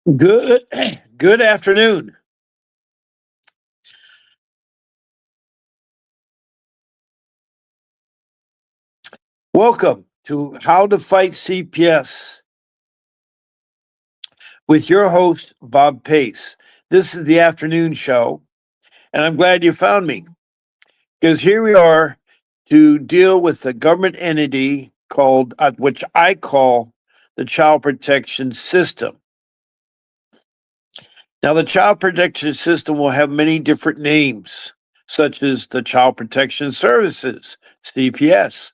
Good, good afternoon. Welcome to How to Fight CPS with your host, Bob Pace. This is the afternoon show, and I'm glad you found me because here we are to deal with the government entity called, which I call the Child Protection System. Now, the Child Protection System will have many different names, such as the Child Protection Services, CPS,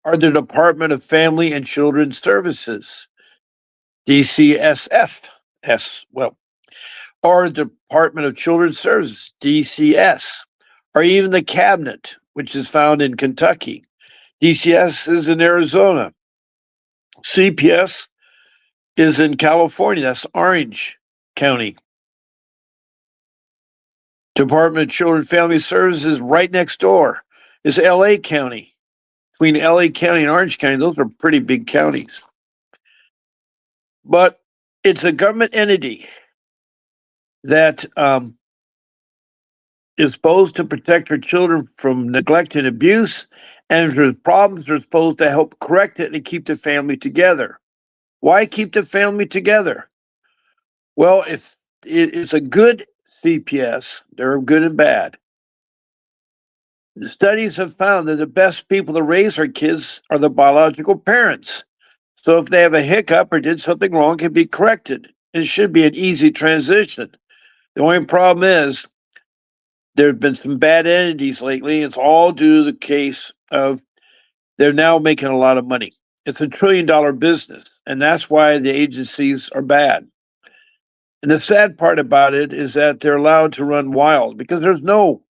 or the Department of Family and Children's Services, DCSF, or the Department of Children's Services, DCS, or even the Cabinet, which is found in Kentucky. DCS is in Arizona. CPS is in California. That's Orange County. Department of Children and Family Services right next door is LA County. Between LA County and Orange County, those are pretty big counties. But it's a government entity that is supposed to protect our children from neglect and abuse. And if there's problems, they're supposed to help correct it and keep the family together. Why keep the family together? Well, if it is a good CPS, there are good and bad. The studies have found that the best people to raise our kids are the biological parents. So if they have a hiccup or did something wrong, it can be corrected. It should be an easy transition. The only problem is there have been some bad entities lately. It's all due to the case of they're now making a lot of money. It's $1 trillion business, and that's why the agencies are bad. And the sad part about it is that they're allowed to run wild because there's no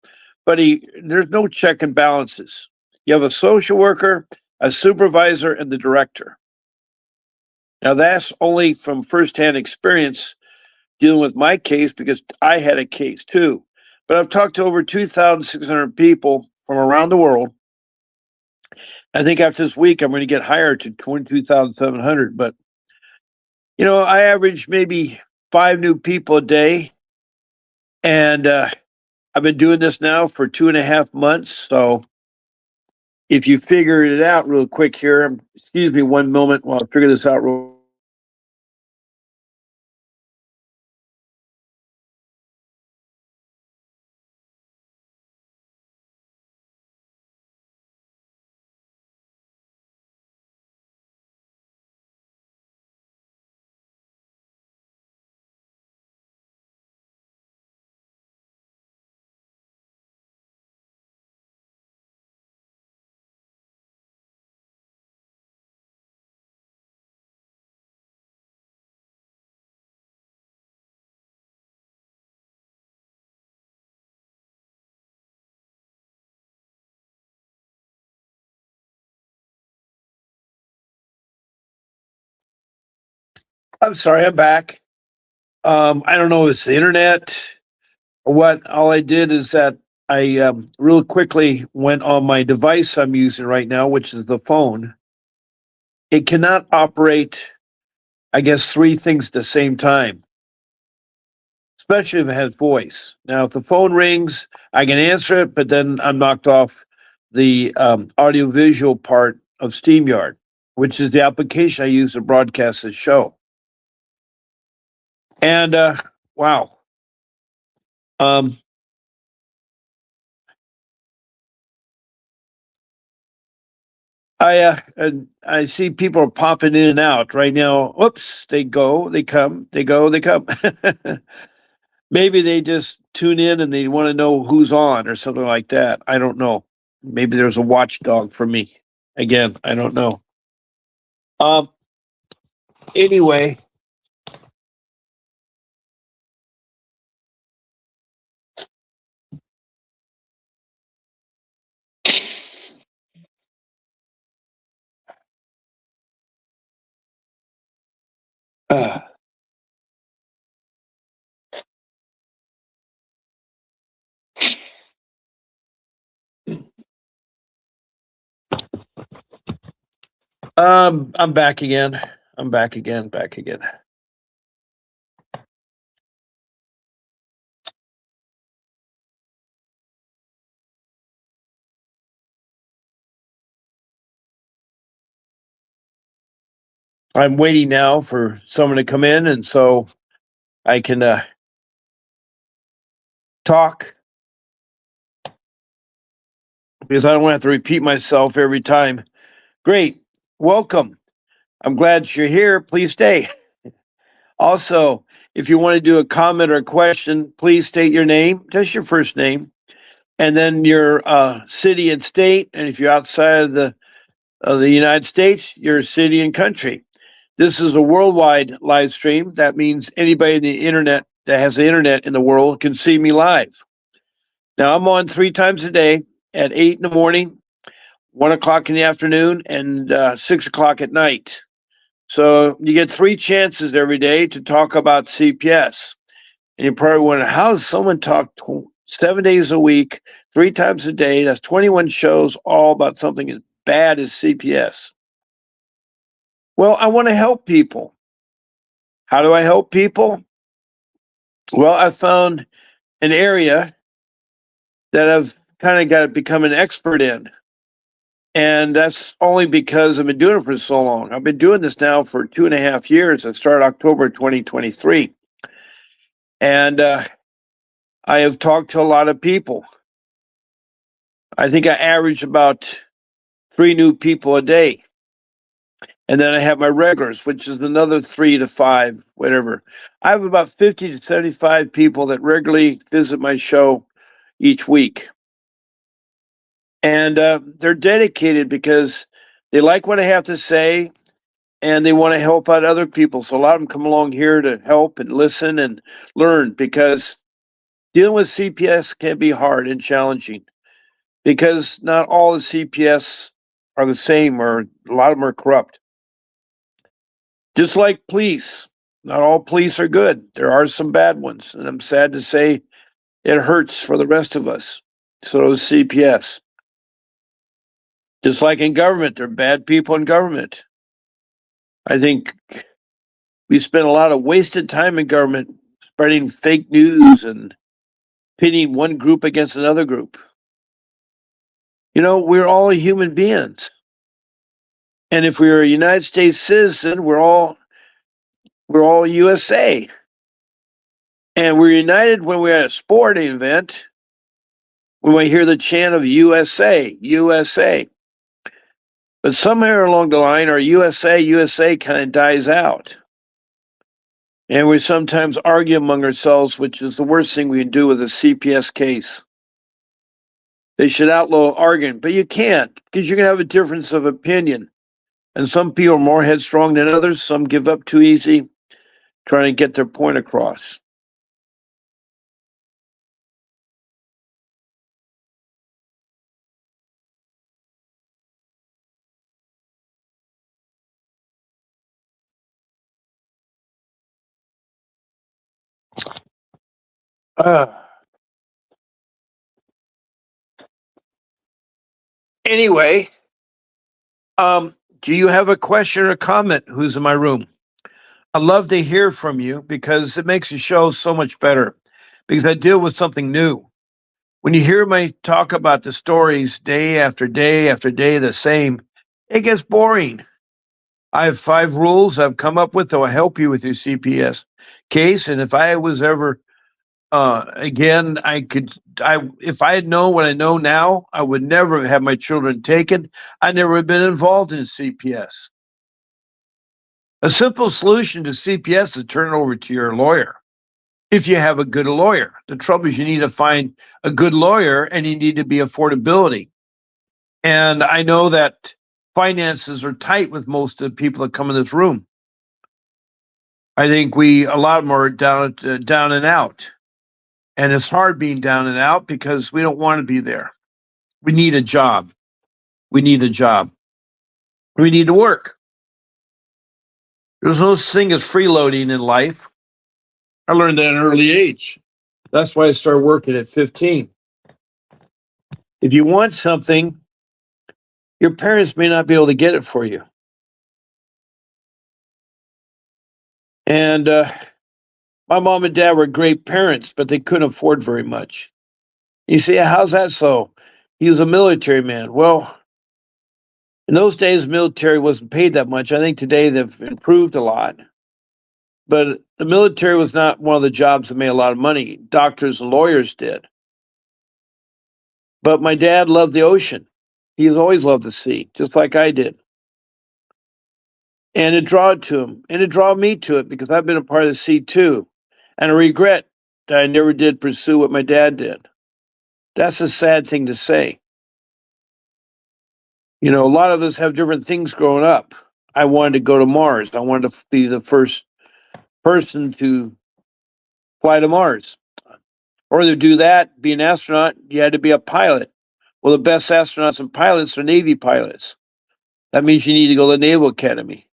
check and balances. You have a social worker, a supervisor, and the director. Now that's only from firsthand experience dealing with my case because I had a case too. But I've talked to over 2,600 people from around the world. I think after this week, I'm going to get higher to 22,700. But, I average maybe 5 new people a day. And I've been doing this now for 2.5 months. So if you figure it out real quick here, excuse me one moment while I figure this out real. I'm sorry, I'm back. I don't know if it's the internet or what. All I did is that I real quickly went on my device I'm using right now, which is the phone. It cannot operate, I guess, three things at the same time, especially if it has voice. Now, if the phone rings, I can answer it, but then I'm knocked off the audiovisual part of SteamYard, which is the application I use to broadcast this show. And wow, um, I see people are popping in and out right now. Whoops, they go, they come, they go, they come. Maybe they just tune in and they want to know who's on or something like that. I don't know. Maybe there's a watchdog for me. Again, I don't know. Um. Anyway, uh, I'm back again. I'm back again. Back again. I'm waiting now for someone to come in, and so I can talk because I don't want to have to repeat myself every time. Great. Welcome. I'm glad you're here. Please stay. Also, if you want to do a comment or a question, please state your name, just your first name, and then your city and state. And if you're outside of the United States, your city and country. This is a worldwide live stream. That means anybody in the internet that has the internet in the world can see me live. Now I'm on 3 times a day at 8 in the morning, 1 o'clock in the afternoon, and 6 o'clock at night. So you get 3 chances every day to talk about CPS. And you're probably wondering, how does someone talk 7 days a week, 3 times a day? That's 21 shows all about something as bad as CPS. Well, I want to help people. How do I help people? Well, I found an area that I've kind of got to become an expert in. And that's only because I've been doing it for so long. I've been doing this now for 2.5 years. I started October 2023. And I have talked to a lot of people. I think I average about 3 new people a day. And then I have my regulars, which is another 3 to 5, whatever. I have about 50 to 75 people that regularly visit my show each week. And they're dedicated because they like what I have to say and they want to help out other people. So a lot of them come along here to help and listen and learn, because dealing with CPS can be hard and challenging, because not all the CPS are the same, or a lot of them are corrupt. Just like police, not all police are good. There are some bad ones, and I'm sad to say it hurts for the rest of us. So does CPS. Just like in government, there are bad people in government. I think we spend a lot of wasted time in government spreading fake news and pitting one group against another group. You know, we're all human beings. And if we're a United States citizen, we're all USA. And we're united when we're at a sporting event, when we hear the chant of USA, USA. But somewhere along the line, our USA, USA kind of dies out. And we sometimes argue among ourselves, which is the worst thing we can do with a CPS case. They should outlaw arguing, but you can't, because you're going to have a difference of opinion. And some people are more headstrong than others. Some give up too easy, trying to get their point across. Uh, anyway, do you have a question or comment? Who's in my room? I'd love to hear from you, because it makes the show so much better, because I deal with something new. When you hear me talk about the stories day after day after day the same, it gets boring. I have 5 rules I've come up with that will help you with your CPS case. And if I was ever again, if I had known what I know now, I would never have my children taken. I never have been involved in CPS. A simple solution to CPS is turn it over to your lawyer. If you have a good lawyer, the trouble is you need to find a good lawyer, and you need to be affordability. And I know that finances are tight with most of the people that come in this room. I think a lot of them are down and out. And it's hard being down and out, because we don't want to be there. We need a job. We need a job. We need to work. There's no such thing as freeloading in life. I learned that at an early age. That's why I started working at 15. If you want something, your parents may not be able to get it for you. And my mom and dad were great parents, but they couldn't afford very much. You say, how's that so? He was a military man. Well, In those days, military wasn't paid that much. I think today they've improved a lot. But the military was not one of the jobs that made a lot of money. Doctors and lawyers did. But my dad loved the ocean. He's always loved the sea, just like I did. And it drew to him, and it drew me to it because I've been a part of the sea too. And I regret that I never did pursue what my dad did. That's a sad thing to say. You know, a lot of us have different things growing up. I wanted to go to Mars. I wanted to be the first person to fly to Mars. Or to do that, be an astronaut, you had to be a pilot. Well, the best astronauts and pilots are Navy pilots. That means you need to go to the Naval Academy.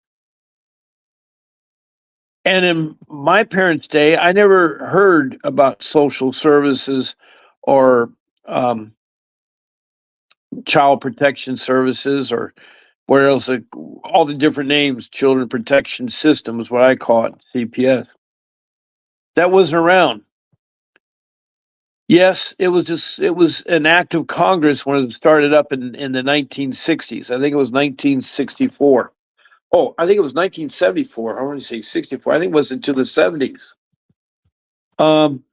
And in my parents' day, I never heard about social services or um, child protection services or where else, all the different names, children protection system is what I call it, CPS. That wasn't around. Yes, it was an act of Congress when it started up in the 1960s. I think it was 1964. Oh, I think it was 1974. I want to say 64. I think it was into the 70s. Um,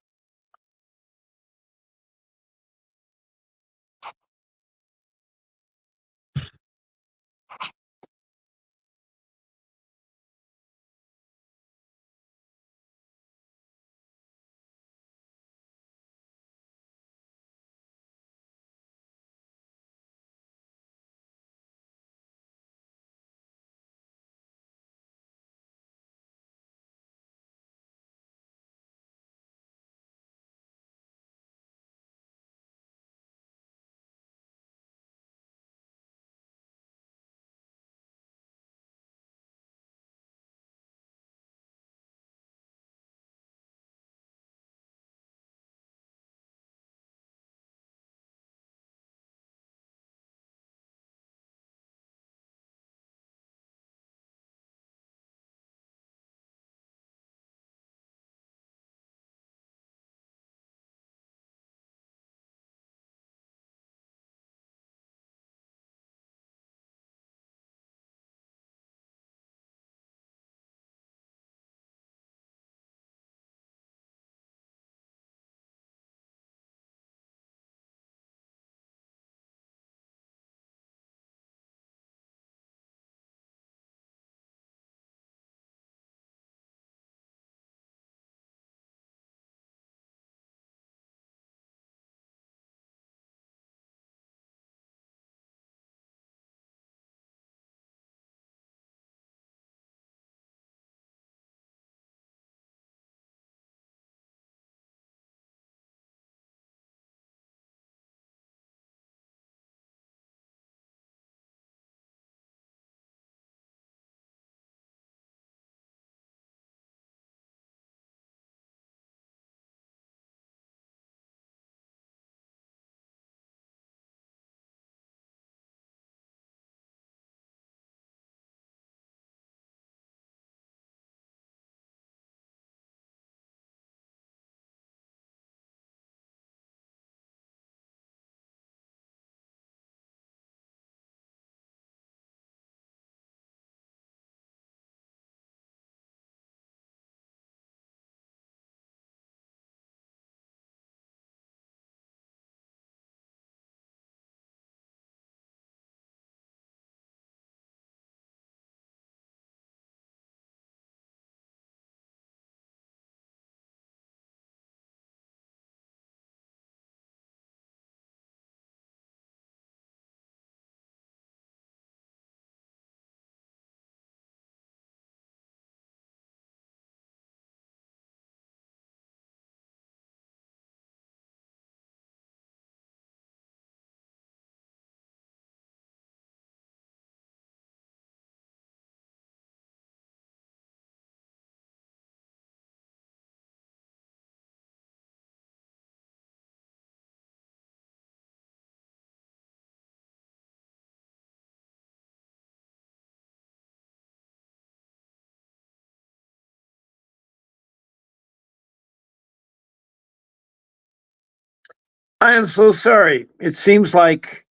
I am so sorry. It seems like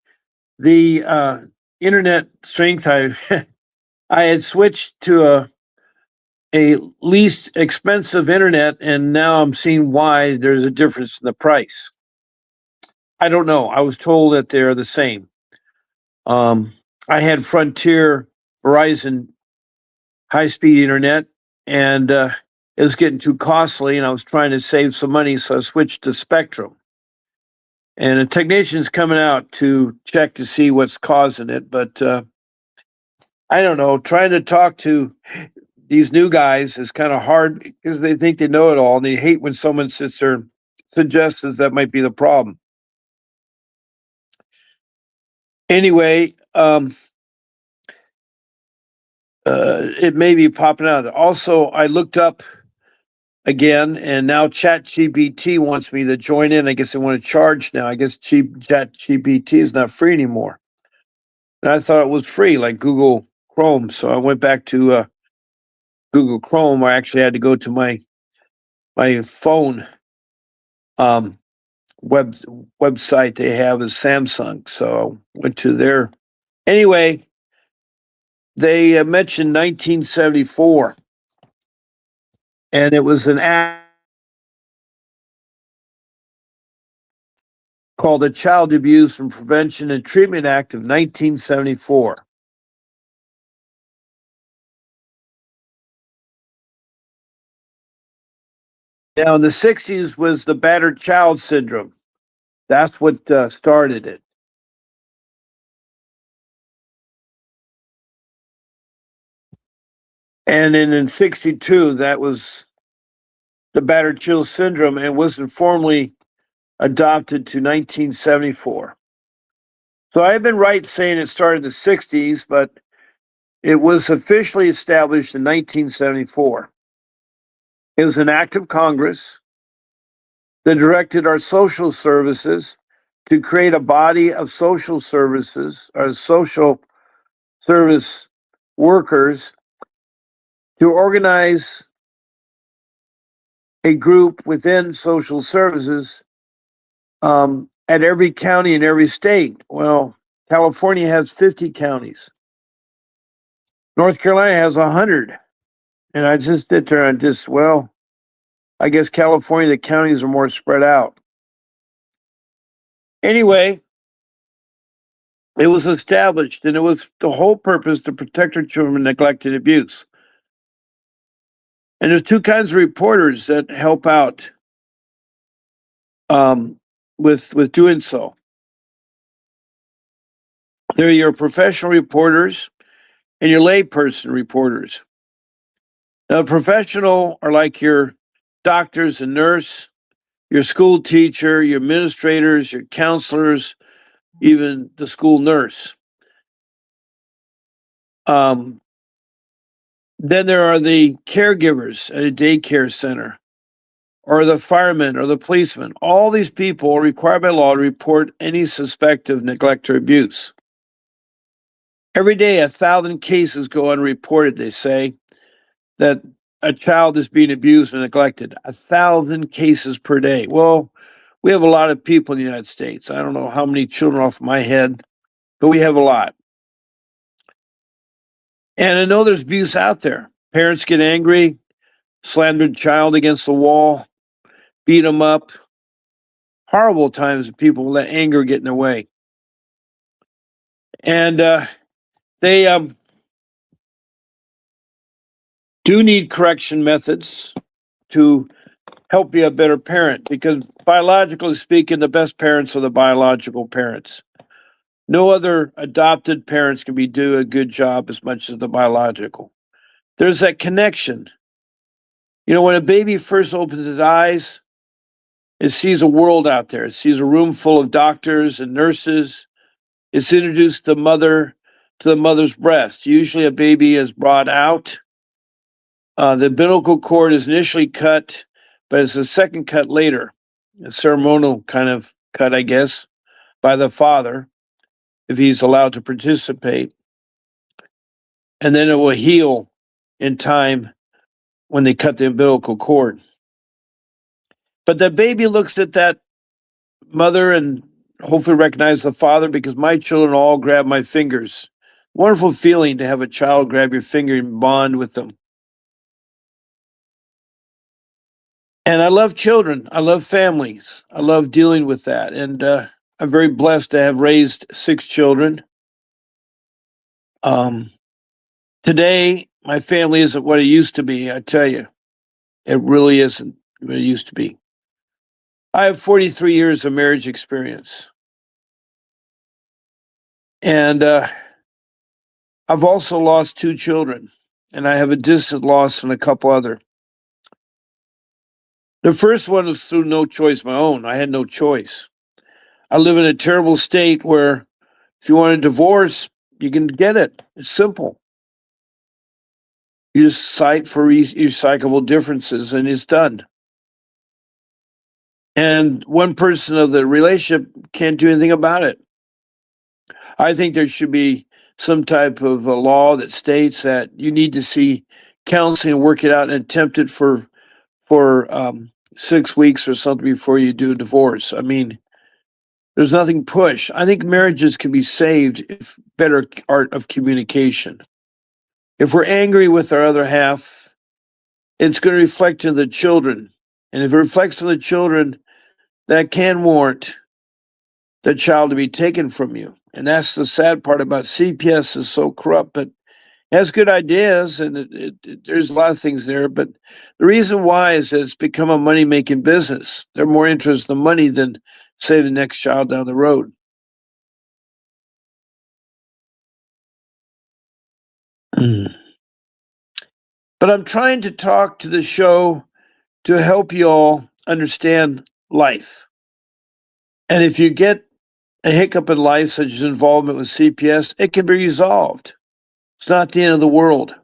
the internet strength, I had switched to a least expensive internet, and now I'm seeing why there's a difference in the price. I don't know. I was told that they're the same. Um, I had Frontier Verizon high speed internet, and it was getting too costly, and I was trying to save some money, so I switched to Spectrum. And a technician's coming out to check to see what's causing it, but I don't know. Trying to talk to these new guys is kind of hard because they think they know it all, and they hate when someone sits there and suggests that might be the problem. Anyway, it may be popping out. Also, I looked up again, and now ChatGPT wants me to join in. I guess they want to charge now. I guess ChatGPT is not free anymore. And I thought it was free, like Google Chrome. So I went back to Google Chrome. I actually had to go to my phone um, website they have is Samsung. So I went to their anyway. They mentioned 1974, and it was an act called the Child Abuse and Prevention and Treatment Act of 1974. Now, in the 60s was the battered child syndrome. That's what started it. And then in 62, that was the battered child syndrome and wasn't formally adopted to 1974. So I've been right saying it started in the 60s, but it was officially established in 1974. It was an act of Congress that directed our social services to create a body of social services or social service workers to organize a group within social services at every county in every state. Well, California has 50 counties. North Carolina has 100. And I just sit there and I guess California, the counties are more spread out. Anyway, it was established, and it was the whole purpose to protect our children from neglect and abuse. And there's two kinds of reporters that help out with doing so. They're your professional reporters and your layperson reporters. Now, professional are like your doctors and nurse, your school teacher, your administrators, your counselors, even the school nurse. Then there are the caregivers at a daycare center, or the firemen, or the policemen. All these people are required by law to report any suspect of neglect or abuse. Every day, 1,000 cases go unreported, they say, that a child is being abused and neglected. 1,000 cases per day. Well, we have a lot of people in the United States. I don't know how many children off my head, but we have a lot. And I know there's abuse out there. Parents get angry, slam their child against the wall, beat them up. Horrible times that people let anger get in their way. And they do need correction methods to help be a better parent, because biologically speaking, the best parents are the biological parents. No other adopted parents can do a good job as much as the biological. There's that connection. You know, when a baby first opens his eyes, it sees a world out there. It sees a room full of doctors and nurses. It's introduced the mother to the mother's breast. Usually a baby is brought out. The umbilical cord is initially cut, but it's a second cut later, a ceremonial kind of cut, I guess, by the father, if he's allowed to participate. And then it will heal in time when they cut the umbilical cord. But the baby looks at that mother and hopefully recognize the father, because my children all grab my fingers Wonderful feeling to have a child grab your finger and bond with them. And I love children. I love families. I love dealing with that. And I'm very blessed to have raised 6 children. Um, Today, my family isn't what it used to be. I tell you, it really isn't what it used to be. I have 43 years of marriage experience. And I've also lost 2 children. And I have a distant loss and a couple other. The first one was through no choice of my own. I had no choice. I live in a terrible state where if you want a divorce, you can get it. It's simple. You just cite for recyclable differences and it's done. And one person of the relationship can't do anything about it. I think there should be some type of a law that states that you need to see counseling and work it out and attempt it for 6 weeks or something before you do a divorce. I mean, there's nothing push. I think marriages can be saved if better art of communication. If we're angry with our other half, it's going to reflect on the children. And if it reflects on the children, that can warrant the child to be taken from you. And that's the sad part about CPS is so corrupt, but it has good ideas and there's a lot of things there. But the reason why is that it's become a money-making business. They're more interested in the money than, say, the next child down the road. Mm. But I'm trying to talk to the show to help you all understand life. And if you get a hiccup in life, such as involvement with CPS, it can be resolved. It's not the end of the world.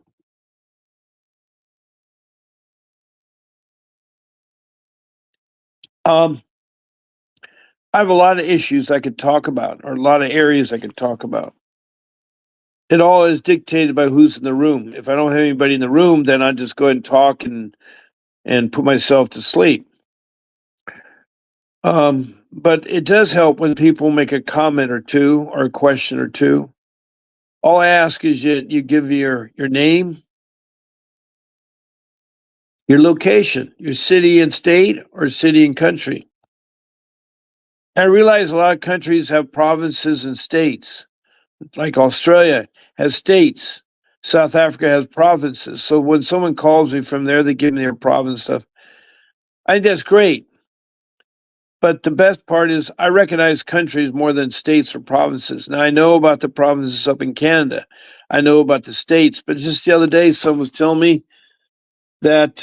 I have a lot of issues I could talk about, or a lot of areas I could talk about. It all is dictated by who's in the room. If I don't have anybody in the room, then I just go ahead and talk and put myself to sleep. But it does help when people make a comment or two or a question or two. All I ask is you give your name, your location, your city and state, or city and country. I realize a lot of countries have provinces and states, like Australia has states. South Africa has provinces. So when someone calls me from there, they give me their province stuff. I think that's great. But the best part is I recognize countries more than states or provinces. Now I know about the provinces up in Canada. I know about the states, but just the other day, someone was telling me that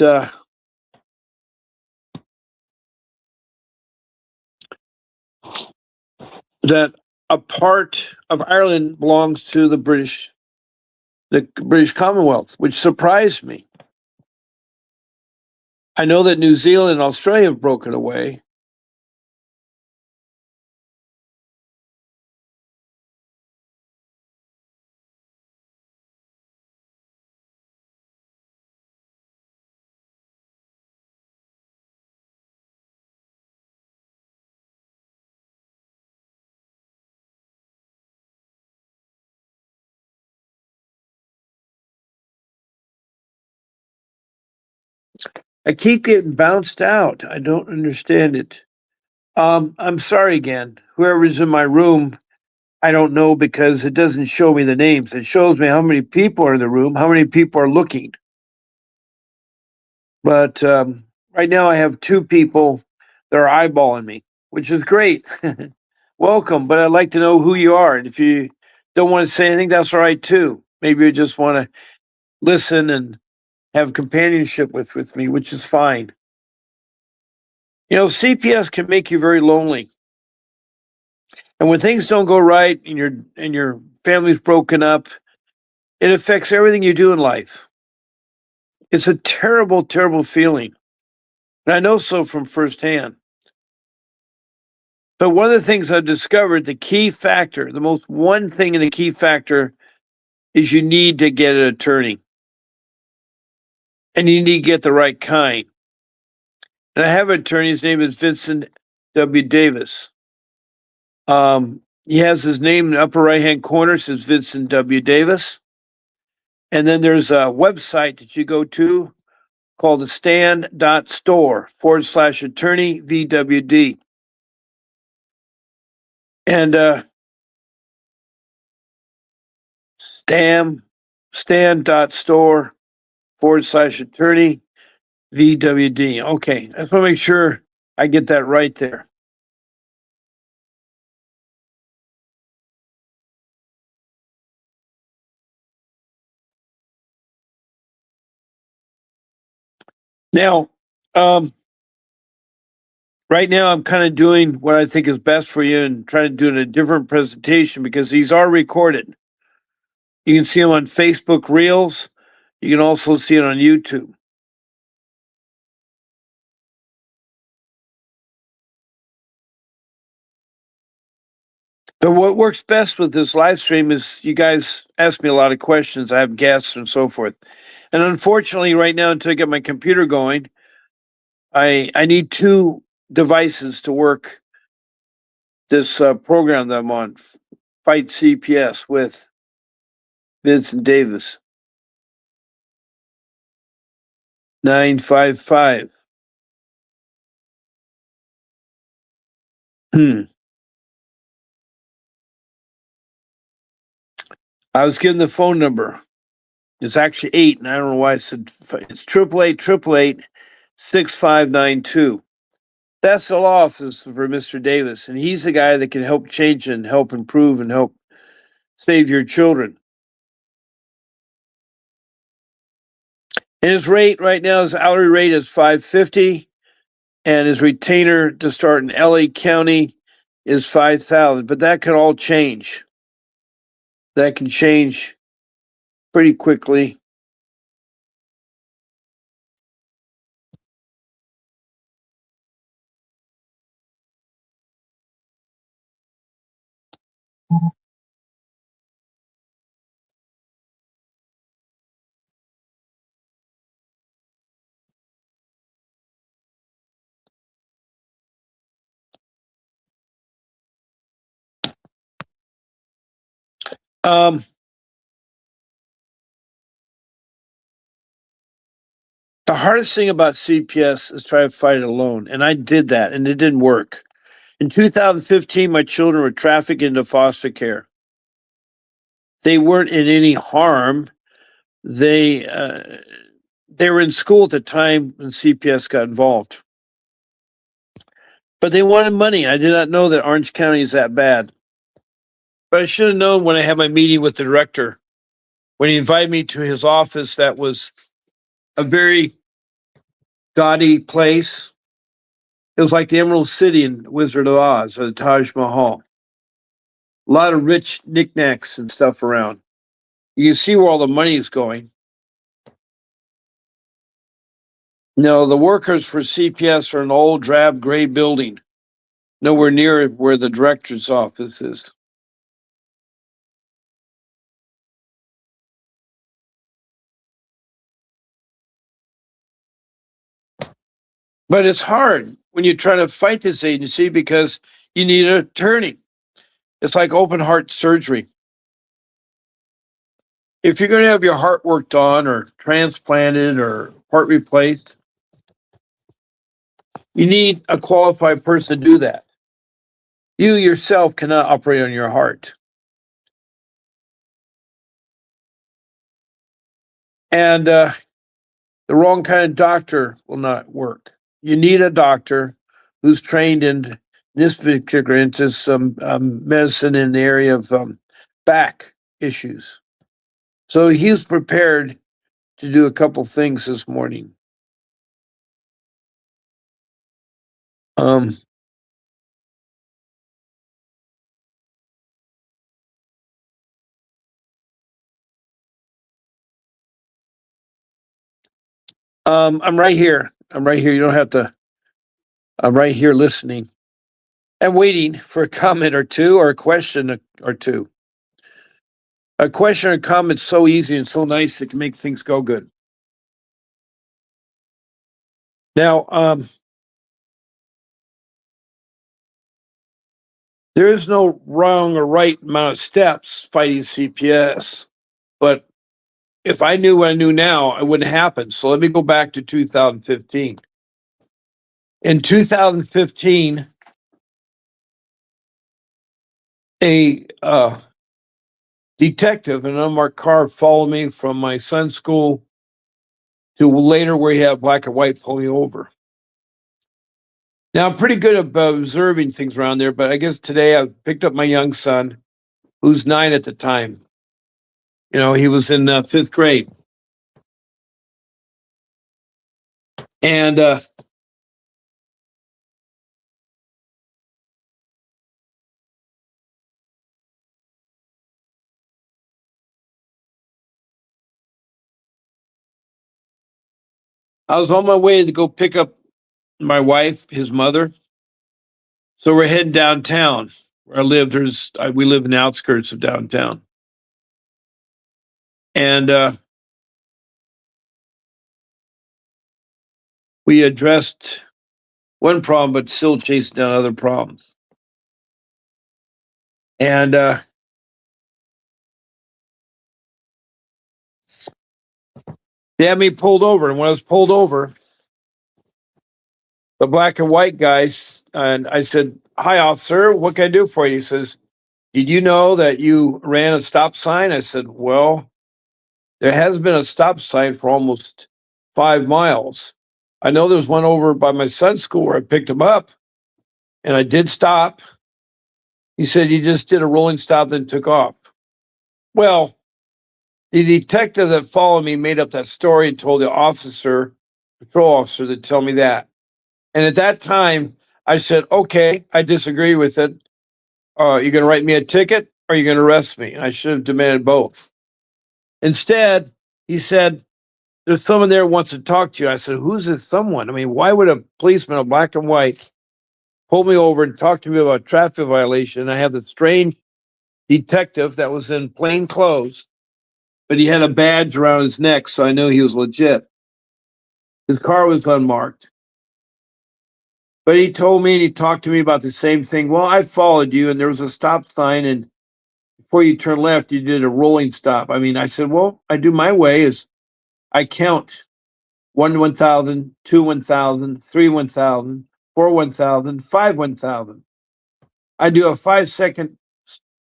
that a part of Ireland belongs to the British Commonwealth, which surprised me. I know that New Zealand and Australia have broken away. I keep getting bounced out. I don't understand it. I'm sorry again. Whoever's in my room, I don't know because it doesn't show me the names. It shows me how many people are in the room, how many people are looking. But right now, I have 2 people that are eyeballing me, which is great. Welcome, but I'd like to know who you are. And if you don't want to say anything, that's all right too. Maybe you just want to listen and have companionship with me, which is fine. You know, CPS can make you very lonely. And when things don't go right and your family's broken up, it affects everything you do in life. It's a terrible, terrible feeling. And I know so from firsthand. But one of the things I've discovered, the key factor, the most one thing in the key factor is you need to get an attorney. And you need to get the right kind. And I have an attorney, his name is Vincent W. Davis. He has his name in the upper right hand corner, says Vincent W. Davis. And then there's a website that you go to called the stand.store/attorney VWD. And stand.store/attorney VWD. Okay, I just want to make sure I get that right there. Now, right now I'm kind of doing what I think is best for you and trying to do a different presentation because these are recorded. You can see them on Facebook Reels. You can also see it on YouTube. But what works best with this live stream is you guys ask me a lot of questions. I have guests and so forth. And unfortunately, right now, until I get my computer going, I need two devices to work this program that I'm on, Fight CPS with Vincent Davis. 955. I was given the phone number. It's actually 8, and I don't know why I said it's 888-888-6592. That's the law office for Mr. Davis, and he's the guy that can help change and help improve and help save your children. And his rate right now, his hourly rate is $550, and his retainer to start in LA County is $5,000. But that can all change. That can change pretty quickly. Um, the hardest thing about CPS is try to fight it alone, and I did that, and it didn't work. In 2015, my children were trafficked into foster care. They weren't in any harm. They were in school at the time when CPS got involved, but they wanted money. I did not know that Orange County is that bad, but I should have known when I had my meeting with the director. When he invited me to his office, that was a very gaudy place. It was like the Emerald City in Wizard of Oz or the Taj Mahal. A lot of rich knickknacks and stuff around. You can see where all the money is going. No, the workers for CPS are an old drab gray building, nowhere near where the director's office is. But it's hard when you try to fight this agency because you need an attorney. It's like open heart surgery. If you're going to have your heart worked on or transplanted or heart replaced, you need a qualified person to do that. You yourself cannot operate on your heart. And the wrong kind of doctor will not work. You need a doctor who's trained in this particular into some medicine in the area of back issues. So he's prepared to do a couple things this morning. Um, I'm right here. I'm right here. You don't have to. I'm right here listening and waiting for a comment or two or a question or two. A question or comment is so easy and so nice it can make things go good. Now, There is no wrong or right amount of steps fighting CPS, but if I knew what I knew now, it wouldn't happen. So let me go back to 2015. In 2015, a detective in an unmarked car followed me from my son's school to later where he had black and white pull me over. Now I'm pretty good at observing things around there, but I guess today I picked up my young son, who's 9 at the time. You know, he was in 5th grade, and I was on my way to go pick up my wife, his mother. So we're heading downtown where I live. We live in the outskirts of downtown, and we addressed one problem, but still chasing down other problems. And they had me pulled over, and when I was pulled over, the black and white guys, and I said, "Hi, officer. What can I do for you?" He says, "Did you know that you ran a stop sign?" I said, "Well, there has been a stop sign for almost 5 miles. I know there's one over by my son's school where I picked him up, and I did stop." He said, "You just did a rolling stop, then took off." Well, the detective that followed me made up that story and told the patrol officer, to tell me that. And at that time, I said, "Okay, I disagree with it. You're going to write me a ticket or you're going to arrest me?" And I should have demanded both. Instead, he said, "There's someone there who wants to talk to you." I said, "Who's this someone? I mean, why would a policeman, a black and white, pull me over and talk to me about a traffic violation?" And I have this strange detective that was in plain clothes, but he had a badge around his neck, so I knew he was legit. His car was unmarked. But he told me and he talked to me about the same thing. "Well, I followed you and there was a stop sign, and before you turn left, you did a rolling stop." I mean, I said, "Well, I do my way is I count 1,000, 2 1,000, 3 1,000, 4 1,000, 5 1,000. I do a 5-second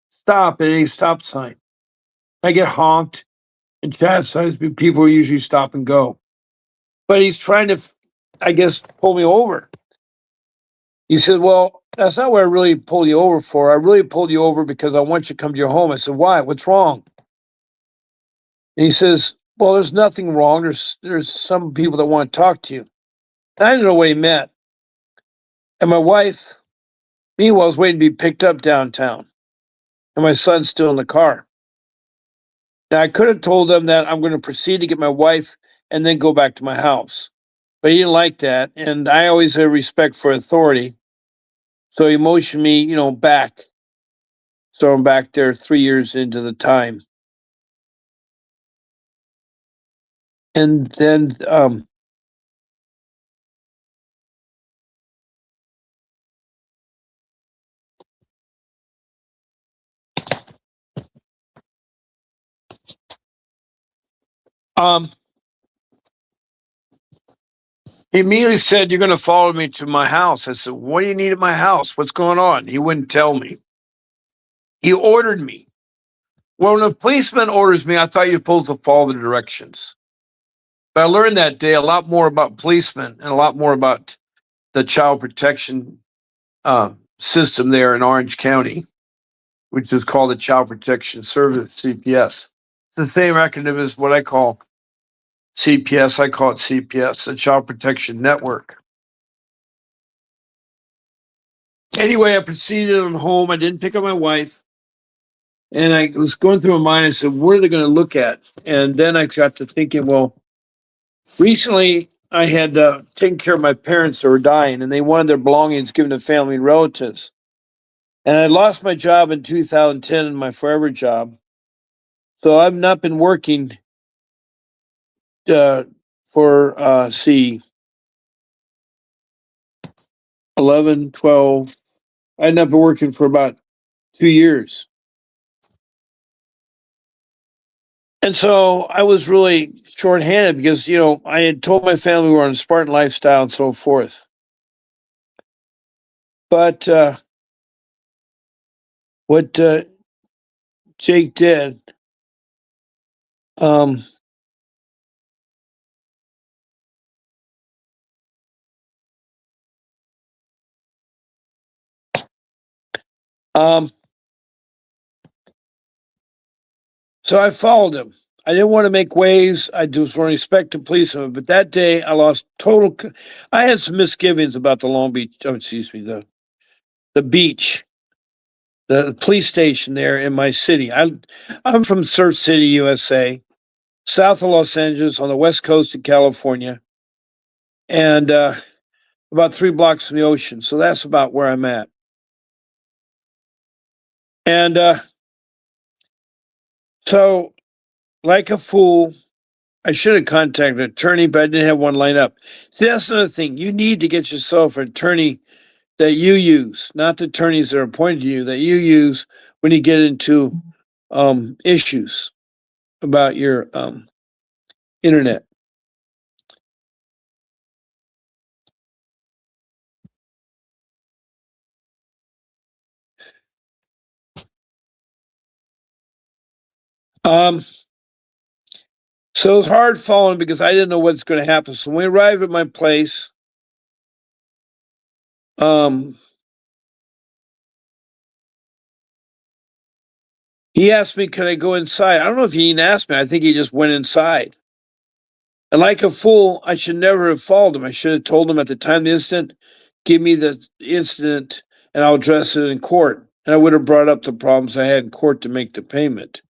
stop at any stop sign. I get honked and chastised, but people usually stop and go." But he's trying to, I guess, pull me over. He said, "Well, that's not what I really pulled you over for. I really pulled you over because I want you to come to your home." I said, "Why? What's wrong?" And he says, "Well, there's nothing wrong. There's some people that want to talk to you." And I didn't know what he meant. And my wife, meanwhile, was waiting to be picked up downtown. And my son's still in the car. Now, I could have told them that I'm going to proceed to get my wife and then go back to my house. But he didn't like that. And I always have respect for authority. So he motioned me, back. So I'm back there 3 years into the time. And then um, he immediately said, "You're going to follow me to my house." I said, "What do you need at my house? What's going on?" He wouldn't tell me. He ordered me. Well, when a policeman orders me, I thought you're supposed to follow the directions. But I learned that day a lot more about policemen and a lot more about the child protection system there in Orange County, which is called the Child Protection Service, CPS. It's the same acronym as what I call CPS. I call it CPS, the Child Protection Network. Anyway, I proceeded on home. I didn't pick up my wife. And I was going through my mind. I said, what are they going to look at? And then I got to thinking, well, recently I had taken care of my parents that were dying, and they wanted their belongings given to family and relatives. And I lost my job in 2010, my forever job. So I've not been working for, 11, 12. I'd not been working for about 2 years. And so I was really shorthanded because, I had told my family we were on a Spartan lifestyle and so forth. But what Jake did, um, um, so I followed him. I didn't want to make waves. I just want to respect the policeman. But that day, I lost total. I had some misgivings about the Long Beach. Oh, excuse me, the beach, the police station there in my city. I'm from Surf City, USA, south of Los Angeles, on the west coast of California, and about 3 blocks from the ocean. So that's about where I'm at. And so, like a fool, I should have contacted an attorney, but I didn't have one lined up. See, that's another thing. You need to get yourself an attorney that you use, not the attorneys that are appointed to you, that you use when you get into issues about your internet. Um, so it was hard following because I didn't know what's going to happen. So when we arrived at my place, um, he asked me, "Can I go inside?" I don't know if he even asked me. I think he just went inside. And like a fool, I should never have followed him. I should have told him at the time of the incident, "Give me the incident and I'll address it in court." And I would have brought up the problems I had in court to make the payment.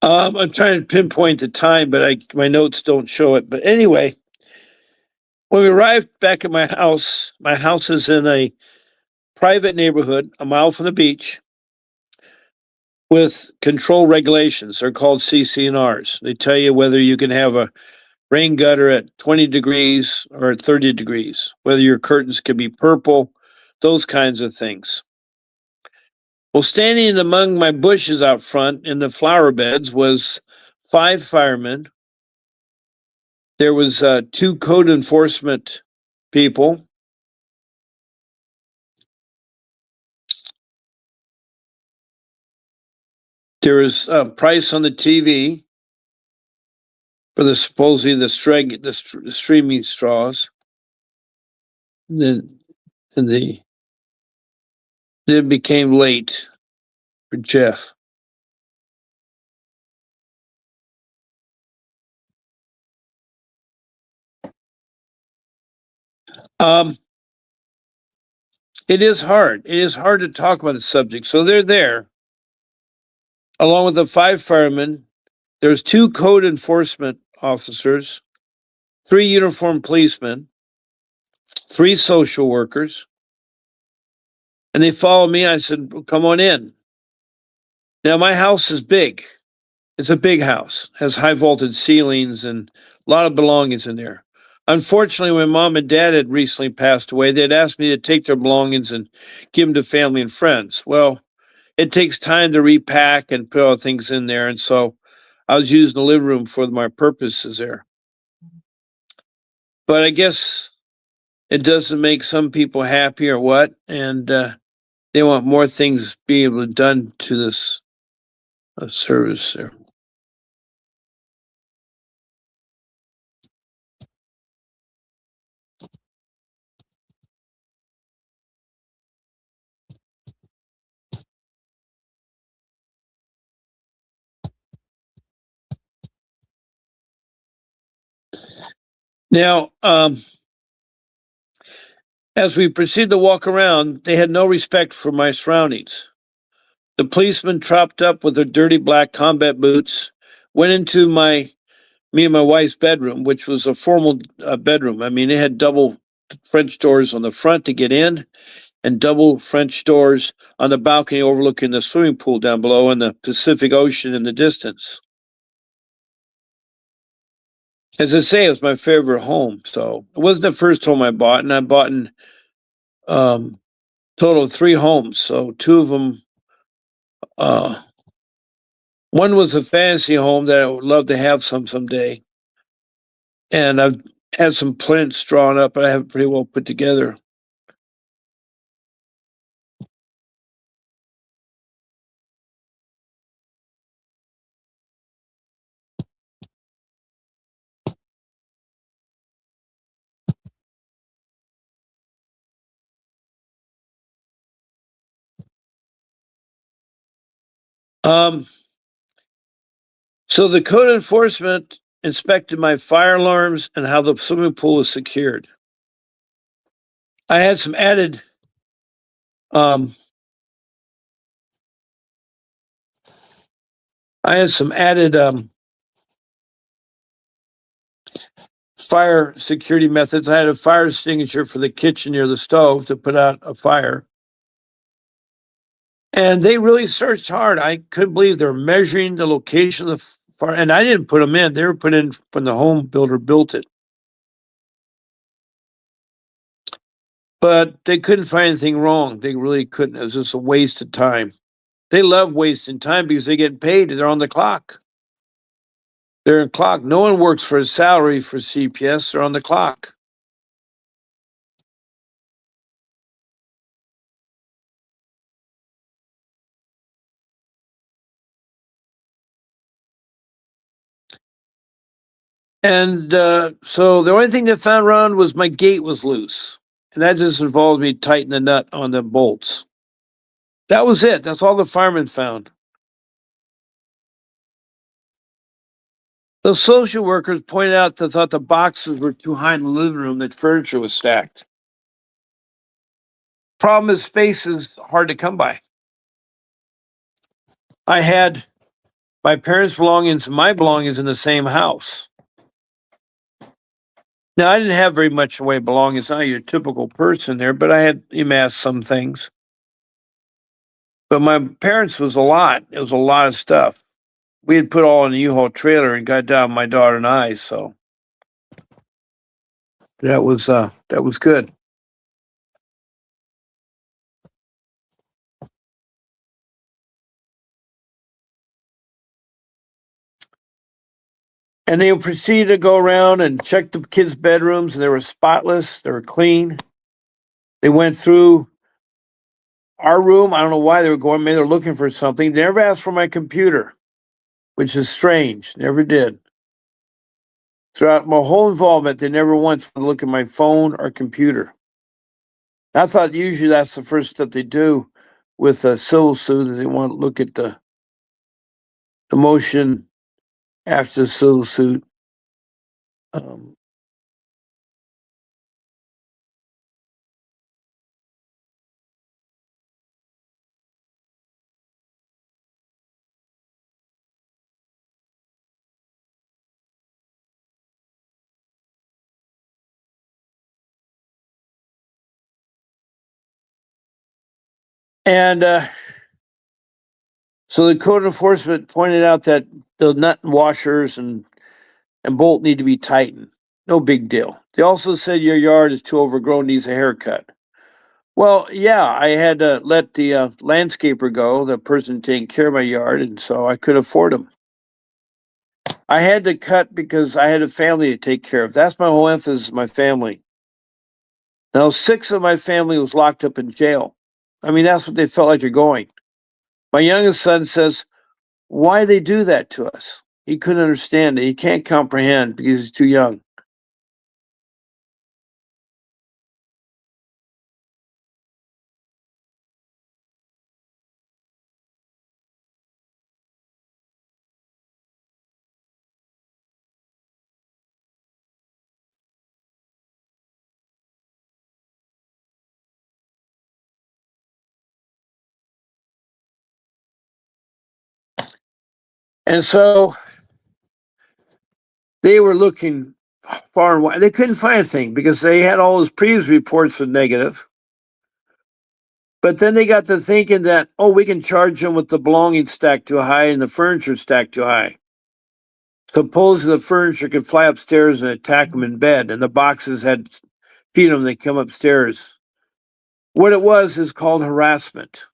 I'm trying to pinpoint the time, but my notes don't show it. But anyway, when we arrived back at my house is in a private neighborhood a mile from the beach with control regulations. They're called CC&Rs. They tell you whether you can have a rain gutter at 20 degrees or at 30 degrees, whether your curtains can be purple, those kinds of things. Well, standing among my bushes out front in the flower beds was 5 firemen. There was 2 code enforcement people. There was a price on the TV for the supposedly the streaming straws. Then and it became late for Jeff. Um, it is hard. It is hard to talk about the subject. So they're there, along with the 5 firemen. There's 2 code enforcement officers, 3 uniformed policemen, 3 social workers, and they followed me. I said, "Well, come on in." Now my house is big. It's a big house, has high vaulted ceilings and a lot of belongings in there. Unfortunately, when mom and dad had recently passed away, they'd asked me to take their belongings and give them to family and friends. Well, it takes time to repack and put all things in there. And so I was using the living room for my purposes there. But I guess it doesn't make some people happy or what. And they want more things being able to done to this service there. Now, as we proceeded to walk around, they had no respect for my surroundings. The policeman, tropped up with their dirty black combat boots, went into my me and my wife's bedroom, which was a formal bedroom. I mean, it had double French doors on the front to get in and double French doors on the balcony overlooking the swimming pool down below and the Pacific Ocean in the distance. As I say, it was my favorite home. So it wasn't the first home I bought, and I bought in total of three homes. So two of them, uh, one was a fantasy home that I would love to have someday, and I've had some plinths drawn up, but I have it pretty well put together. Um, so the code enforcement inspected my fire alarms and how the swimming pool was secured. I had some added um, I had some added fire security methods. I had a fire extinguisher for the kitchen near the stove to put out a fire. And they really searched hard. I couldn't believe they're measuring the location of the fire. And I didn't put them in. They were put in when the home builder built it. But they couldn't find anything wrong. They really couldn't. It was just a waste of time. They love wasting time because they get paid. They're on the clock. They're on clock. No one works for a salary for CPS. They're on the clock. And so the only thing they found wrong was my gate was loose. And that just involved me tightening the nut on the bolts. That was it. That's all the firemen found. The social workers pointed out they thought the boxes were too high in the living room, that furniture was stacked. Problem is, space is hard to come by. I had my parents' belongings and my belongings in the same house. Now, I didn't have very much away belongings, not your typical person there, but I had amassed some things. But my parents was a lot. It was a lot of stuff. We had put all in a U-Haul trailer and got down my daughter and I, so that was good. And they proceeded to go around and check the kids' bedrooms, and they were spotless, they were clean. They went through our room. I don't know why they were going, maybe they were looking for something. They never asked for my computer, which is strange. Never did. Throughout my whole involvement, they never once would look at my phone or computer. I thought usually that's the first step they do with a civil suit, is they want to look at the motion after the civil suit. Um, and so the code enforcement pointed out that the nut washers and bolt need to be tightened. No big deal. They also said your yard is too overgrown, needs a haircut. Well, yeah, I had to let the landscaper go, the person taking care of my yard, and so I could afford him. I had to cut because I had a family to take care of. That's my whole emphasis, my family. Now, six of my family was locked up in jail. I mean, that's what they felt like they're going. My youngest son says, why they do that to us? He couldn't understand it. He can't comprehend because he's too young. And so They were looking far and wide. They couldn't find a thing because they had all those previous reports were negative. But then they got to thinking that, oh, we can charge them with the belongings stacked too high and the furniture stacked too high. Suppose the furniture could fly upstairs and attack them in bed, and the boxes had feed them, they come upstairs. What it was is called harassment.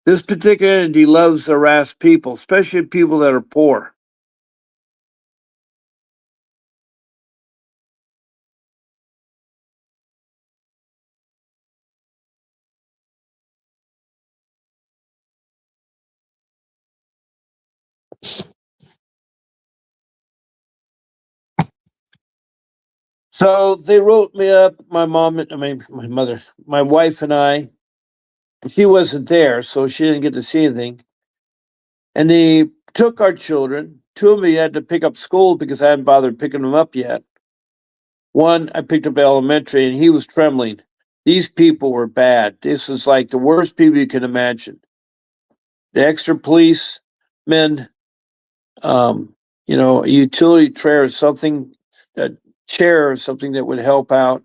This particular entity loves to harass people, especially people that are poor. So they wrote me up, my mom, my mother, my wife and I. She wasn't there, so she didn't get to see anything. And they took our children. Two of them had to pick up school because I hadn't bothered picking them up yet. One, I picked up elementary and he was trembling. These people were bad. This is like the worst people you can imagine. The extra policemen, a utility tray or something, a chair or something that would help out.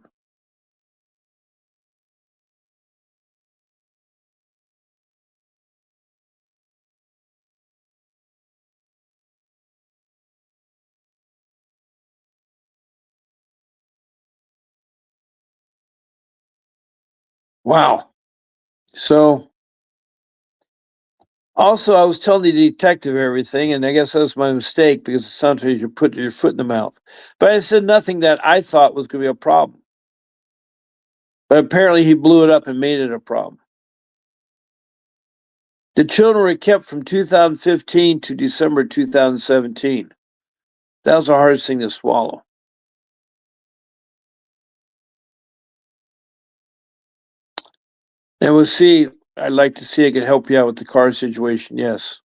Wow. So also I was telling the detective everything, and I guess that was my mistake because sometimes you put your foot in the mouth. But I said nothing that I thought was going to be a problem. But apparently he blew it up and made it a problem. The children were kept from 2015 to December 2017. That was the hardest thing to swallow. And we'll see. I'd like to see I could help you out with the car situation. Yes.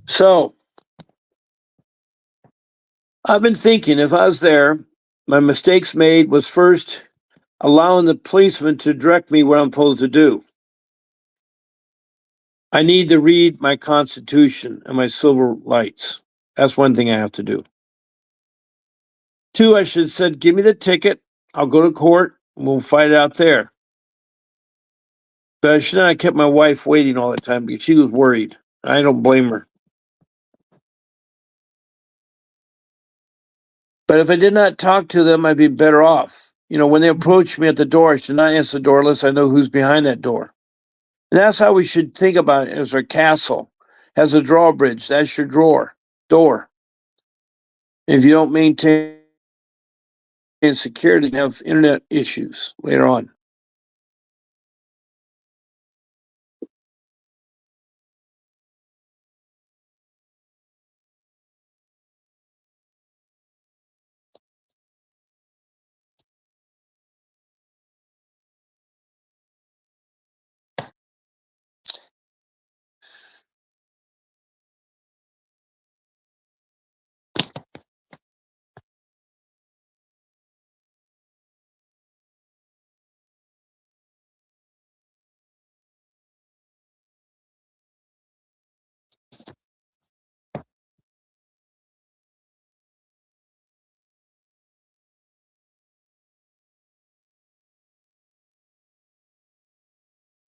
So I've been thinking if I was there, my mistakes made was first allowing the policeman to direct me what I'm supposed to do. I need to read my Constitution and my silver lights. That's one thing I have to do. Two, I should have said, give me the ticket. I'll go to court and we'll fight it out there. But I should not have kept my wife waiting all the time because she was worried. I don't blame her. But if I did not talk to them, I'd be better off. When they approach me at the door, I should not answer the door unless I know who's behind that door. And that's how we should think about it as our castle has a drawbridge. That's your door. If you don't maintain security, you have internet issues later on.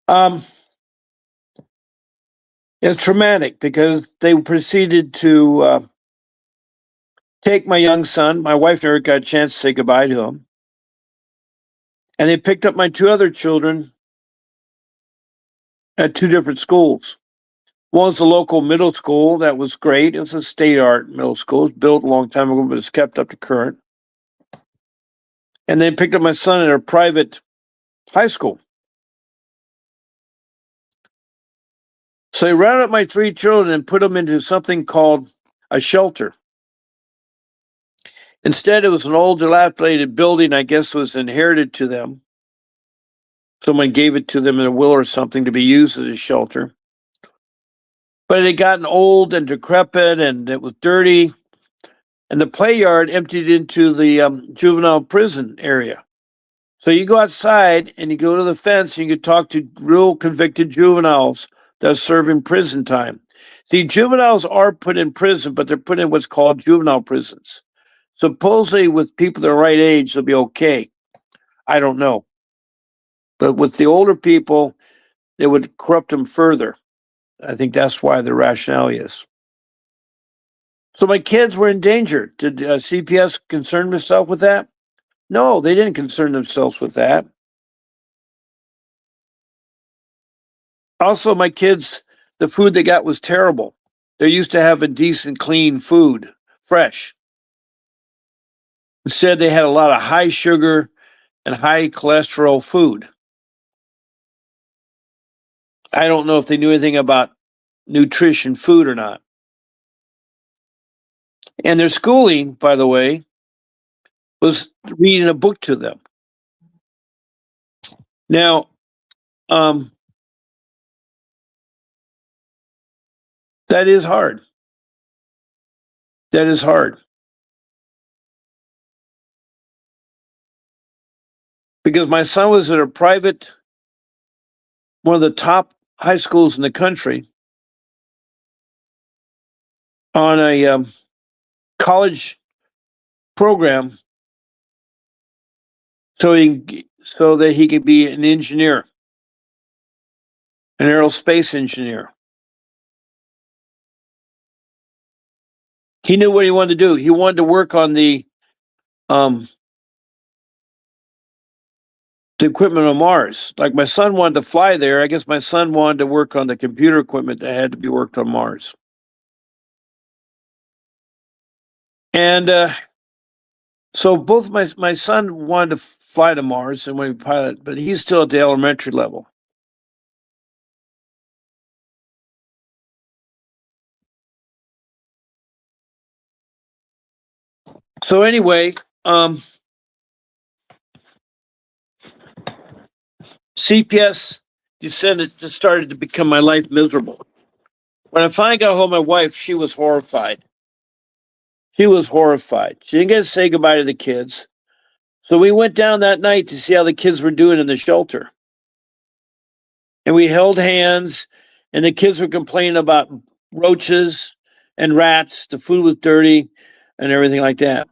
Um, it's traumatic because they proceeded to take my young son. My wife never got a chance to say goodbye to him. And they picked up my two other children at two different schools. One was a local middle school that was great. It was a state art middle school. It was built a long time ago, but it's kept up to current. And they picked up my son at a private high school. So they rounded up my three children and put them into something called a shelter. Instead, it was an old dilapidated building, I guess was inherited to them. Someone gave it to them in a will or something to be used as a shelter. But it had gotten old and decrepit and it was dirty. And the play yard emptied into the juvenile prison area. So you go outside and you go to the fence and you can talk to real convicted juveniles that are serving prison time. See, juveniles are put in prison, but they're put in what's called juvenile prisons. Supposedly, with people their right age, they'll be okay. I don't know. But with the older people, it would corrupt them further. I think that's why the rationale is. So my kids were in danger. Did CPS concern themselves with that? No, they didn't concern themselves with that. Also, my kids, the food they got was terrible. They're used to having decent, clean food, fresh. Instead, they had a lot of high sugar and high cholesterol food. I don't know if they knew anything about nutrition food or not. And their schooling, by the way, was reading a book to them. Now, that is hard. That is hard. Because my son was at a private, one of the top high schools in the country, on a college program so that he could be an engineer, an aerospace engineer. He knew what he wanted to do. He wanted to work on the equipment on Mars. Like my son wanted to fly there. I guess my son wanted to work on the computer equipment that had to be worked on Mars. And so both my son wanted to fly to Mars and wanted to pilot, but he's still at the elementary level. So anyway, CPS just started to become my life miserable. When I finally got home, my wife, she was horrified. She was horrified. She didn't get to say goodbye to the kids. So we went down that night to see how the kids were doing in the shelter. And we held hands, and the kids were complaining about roaches and rats. The food was dirty and everything like that.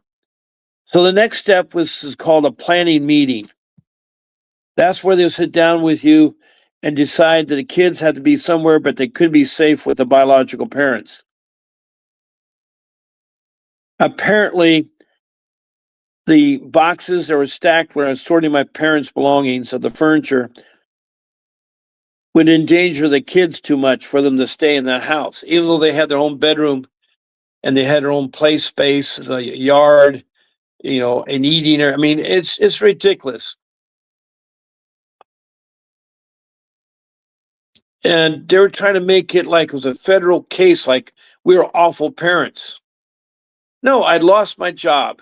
So the next step is called a planning meeting. That's where they'll sit down with you and decide that the kids have to be somewhere, but they could be safe with the biological parents. Apparently, the boxes that were stacked where I was sorting my parents' belongings of the furniture would endanger the kids too much for them to stay in that house, even though they had their own bedroom and they had their own play space, a yard, an eating area. I mean, it's ridiculous. And they were trying to make it like it was a federal case, like we were awful parents. No, I'd lost my job.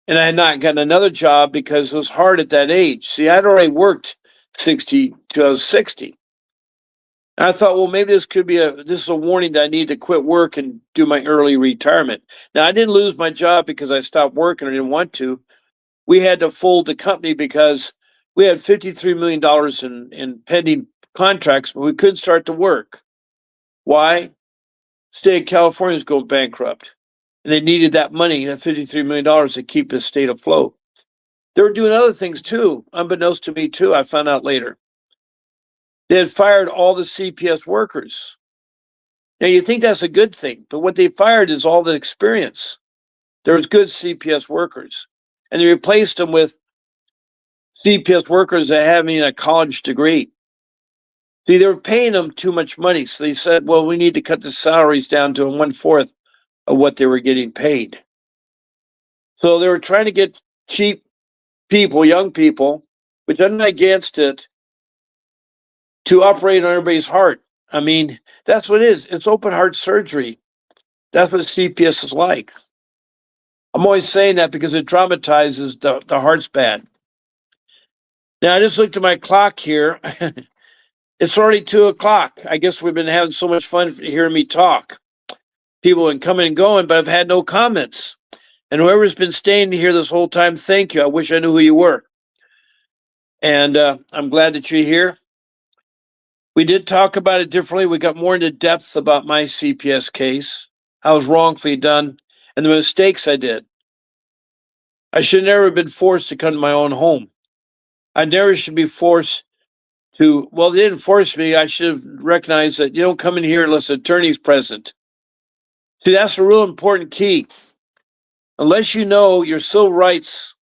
And I had not gotten another job because it was hard at that age. See, I'd already worked 60 to I was 60. And I thought, well, maybe this is a warning that I need to quit work and do my early retirement. Now, I didn't lose my job because I stopped working or didn't want to. We had to fold the company because we had $53 million in pending contracts, but we couldn't start to work. Why? State of California was going bankrupt. And they needed that money, that $53 million, to keep the state afloat. They were doing other things too, unbeknownst to me too, I found out later. They had fired all the CPS workers. Now you think that's a good thing, but what they fired is all the experience. There was good CPS workers. And they replaced them with CPS workers that having a college degree. See, they were paying them too much money. So they said, well, we need to cut the salaries down to 1/4 of what they were getting paid. So they were trying to get cheap people, young people, which I'm not against it, to operate on everybody's heart. I mean, that's what it is. It's open heart surgery. That's what CPS is like. I'm always saying that because it traumatizes the heart span. Now, I just looked at my clock here. It's already 2 o'clock. I guess we've been having so much fun hearing me talk. People have been coming and going, but I've had no comments. And whoever's been staying here this whole time, thank you. I wish I knew who you were. And I'm glad that you're here. We did talk about it differently. We got more into depth about my CPS case, how it was wrongfully done, and the mistakes I did. I should never have been forced to come to my own home. I never should be forced to, well, they didn't force me. I should have recognized that you don't come in here unless the attorney's present. See, that's a real important key. Unless you know your civil rights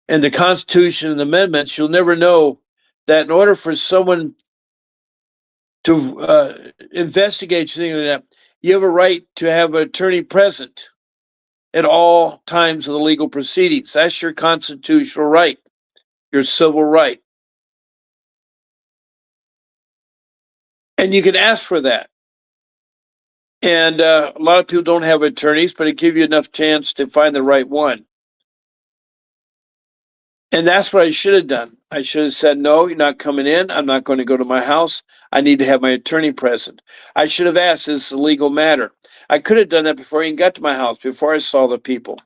and the Constitution and the amendments, you'll never know that in order for someone to investigate something like that, you have a right to have an attorney present at all times of the legal proceedings. That's your constitutional right, your civil right. And you can ask for that. And a lot of people don't have attorneys, but it gives you enough chance to find the right one. And that's what I should have done. I should have said, no, you're not coming in. I'm not going to go to my house. I need to have my attorney present. I should have asked, is this a legal matter? I could have done that before I even got to my house, before I saw the people.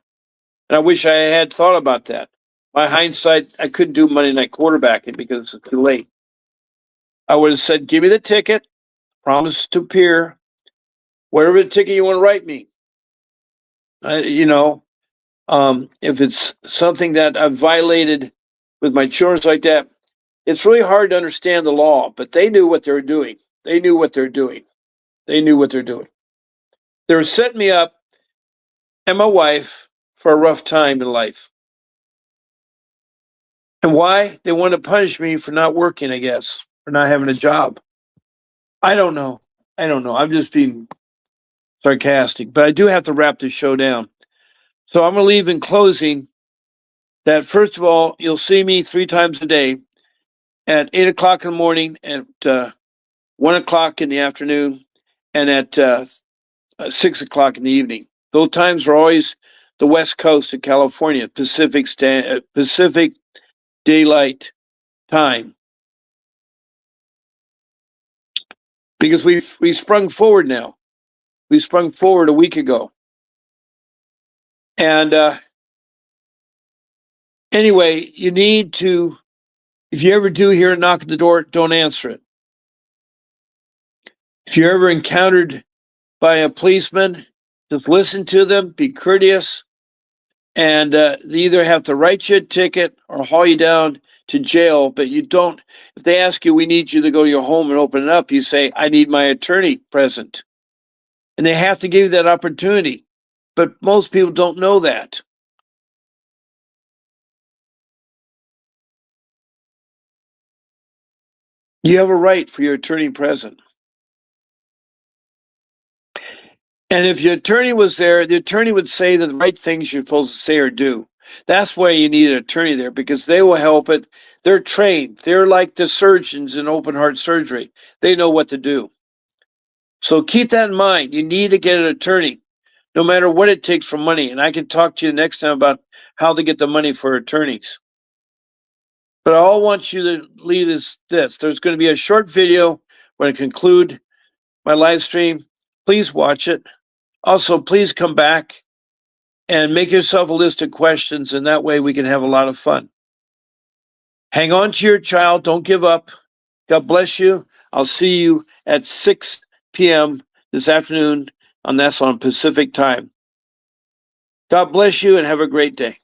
And I wish I had thought about that. My hindsight, I couldn't do Monday night quarterbacking because it's too late. I would have said, give me the ticket, promise to appear, whatever the ticket you want to write me. If it's something that I've violated with my children like that, it's really hard to understand the law, but they knew what they were doing. They knew what they're doing. They knew what they're doing. They were setting me up and my wife for a rough time in life. And why? They wanted to punish me for not working, I guess, for not having a job. I don't know. I'm just being sarcastic, but I do have to wrap this show down. So I'm going to leave in closing that, first of all, you'll see me 3 times a day at 8 o'clock in the morning, at 1 o'clock in the afternoon, and at 6 o'clock in the evening. Those times are always the West Coast of California, Pacific Daylight Time. Because we sprung forward now. We sprung forward a week ago. And anyway, you need to, if you ever do hear a knock at the door, don't answer it. If you're ever encountered by a policeman, just listen to them, be courteous, and they either have to write you a ticket or haul you down to jail, but you don't, if they ask you, we need you to go to your home and open it up, you say, I need my attorney present. And they have to give you that opportunity. But most people don't know that. You have a right for your attorney present. And if your attorney was there, the attorney would say the right things you're supposed to say or do. That's why you need an attorney there, because they will help it. They're trained. They're like the surgeons in open heart surgery. They know what to do. So keep that in mind. You need to get an attorney, no matter what it takes for money. And I can talk to you next time about how to get the money for attorneys. But I all want you to leave this. There's going to be a short video when I conclude my live stream. Please watch it. Also, please come back and make yourself a list of questions, and that way we can have a lot of fun. Hang on to your child. Don't give up. God bless you. I'll see you at 6 p.m. this afternoon on Pacific time. God bless you and have a great day.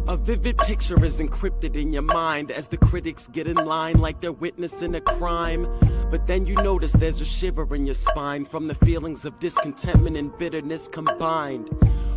A vivid picture is encrypted in your mind as the critics get in line like they're witnessing a crime. But then you notice there's a shiver in your spine from the feelings of discontentment and bitterness combined.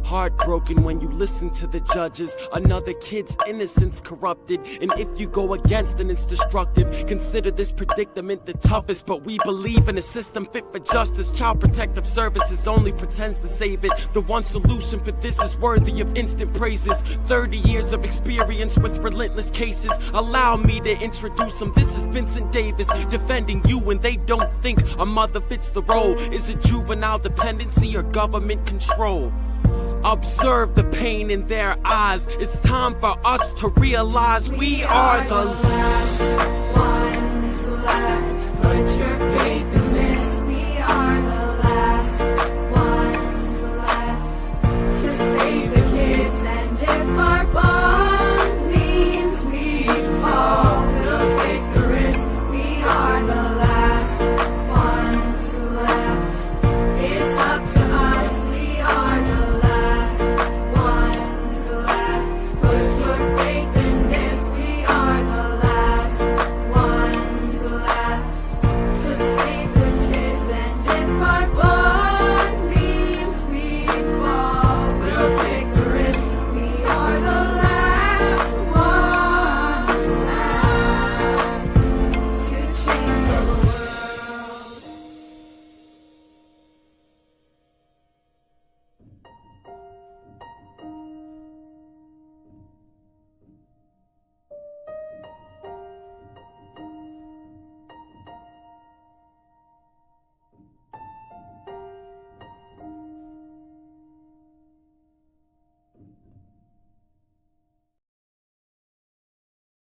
Heartbroken when you listen to the judges. Another kid's innocence corrupted, and if you go against then it's destructive. Consider this predicament the toughest, but we believe in a system fit for justice. Child Protective Services only pretends to save it. The one solution for this is worthy of instant praises. 30 years of experience with relentless cases. Allow me to introduce him. This is Vincent Davis, defending you when they don't think a mother fits the role. Is it juvenile dependency or government control? Observe the pain in their eyes. It's time for us to realize we are the last ones left. Put your